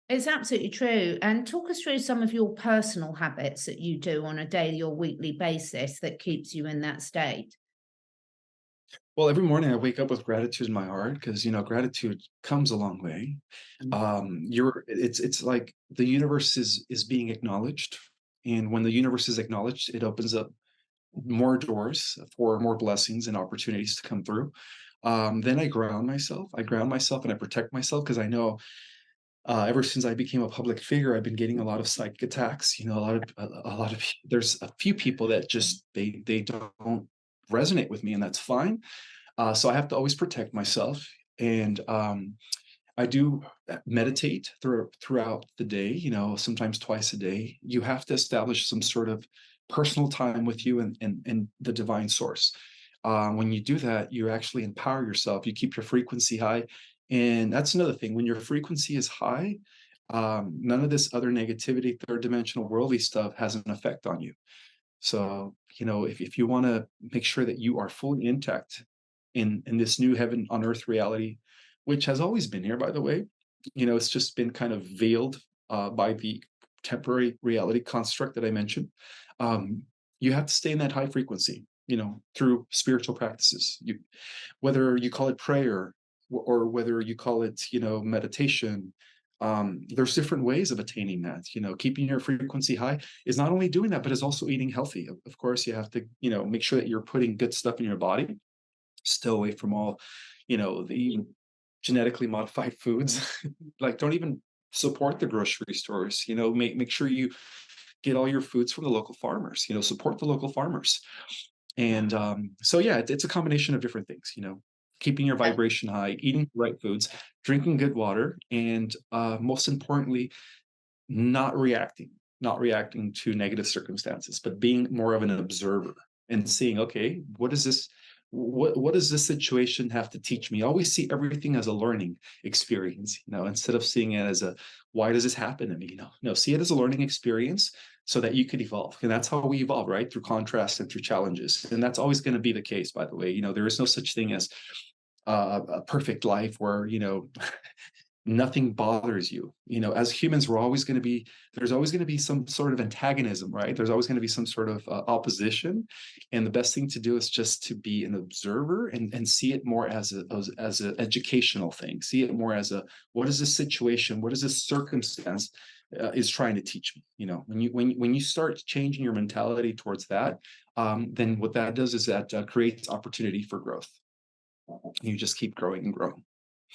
It's absolutely true. And talk us through some of your personal habits that you do on a daily or weekly basis that keeps you in that state. Well, every morning I wake up with gratitude in my heart because gratitude comes a long way. Mm. It's like the universe is being acknowledged, and when the universe is acknowledged, it opens up more doors for more blessings and opportunities to come through. Then I ground myself. I ground myself and I protect myself because I know ever since I became a public figure, I've been getting a lot of psychic attacks. A lot of there's a few people that just they don't resonate with me, and that's fine. So I have to always protect myself, and I do meditate throughout the day. Sometimes twice a day. You have to establish some sort of personal time with you and the divine source. When you do that, you actually empower yourself. You keep your frequency high, and that's another thing. When your frequency is high, none of this other negativity, third dimensional, worldly stuff has an effect on you. So, if you want to make sure that you are fully intact in this new heaven on earth reality, which has always been here, by the way, it's just been kind of veiled by the temporary reality construct that I mentioned. Um, you have to stay in that high frequency, through spiritual practices. Whether you call it prayer or whether you call it, meditation, there's different ways of attaining that. Keeping your frequency high is not only doing that, but is also eating healthy. Of course, you have to, make sure that you're putting good stuff in your body. Still away from all, the genetically modified foods. Like, don't even support the grocery stores. Make sure you get all your foods from the local farmers. Support the local farmers. And so, yeah, it's a combination of different things. Keeping your vibration high, eating the right foods, drinking good water, and most importantly, not reacting to negative circumstances, but being more of an observer and seeing, okay, what does this situation have to teach me? Always see everything as a learning experience, instead of seeing it as a, why does this happen to me? No, see it as a learning experience so that you could evolve. And that's how we evolve, right? Through contrast and through challenges. And that's always going to be the case, by the way. There is no such thing as a perfect life where nothing bothers you. As humans, there's always going to be some sort of antagonism, right? There's always going to be some sort of opposition, and the best thing to do is just to be an observer and see it more as an educational thing. See it more as a, what is this situation, what is this circumstance is trying to teach me. When you start changing your mentality towards that, then what that does is that creates opportunity for growth. You just keep growing and growing.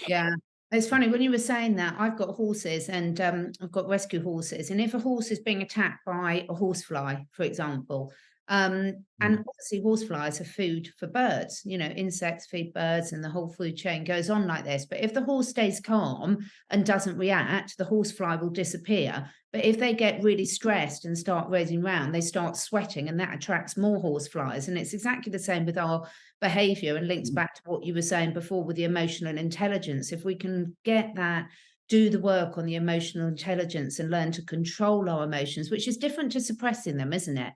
Yeah. It's funny when you were saying that, I've got horses and I've got rescue horses. And if a horse is being attacked by a horsefly, for example, and Mm. obviously horseflies are food for birds, insects feed birds and the whole food chain goes on like this. But if the horse stays calm and doesn't react, the horsefly will disappear. But if they get really stressed and start raising around, they start sweating and that attracts more horseflies. And it's exactly the same with our behavior and links back to what you were saying before with the emotional intelligence. If we can get that, do the work on the emotional intelligence and learn to control our emotions, which is different to suppressing them, isn't it?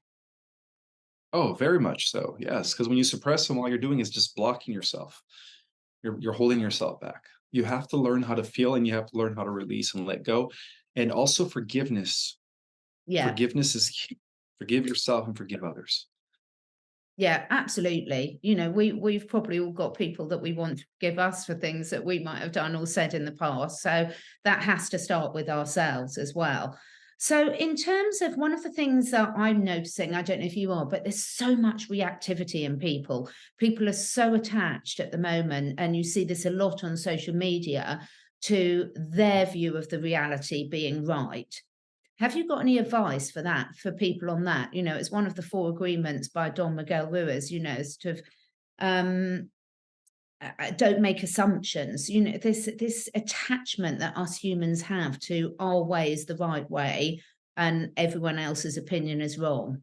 Oh, very much so. Yes, because when you suppress them, all you're doing is just blocking yourself. You're holding yourself back. You have to learn how to feel, and you have to learn how to release and let go. And also forgiveness. Yeah. Forgiveness is key. Forgive yourself and forgive others. Yeah, absolutely. We've probably all got people that we want to forgive us for things that we might have done or said in the past. So that has to start with ourselves as well. So, in terms of one of the things that I'm noticing, I don't know if you are, but there's so much reactivity in people. People are so attached at the moment, and you see this a lot on social media to their view of the reality being right. Have you got any advice for that, for people on that? It's one of the 4 agreements by Don Miguel Ruiz, is to um, don't make assumptions. This attachment that us humans have to our way is the right way and everyone else's opinion is wrong.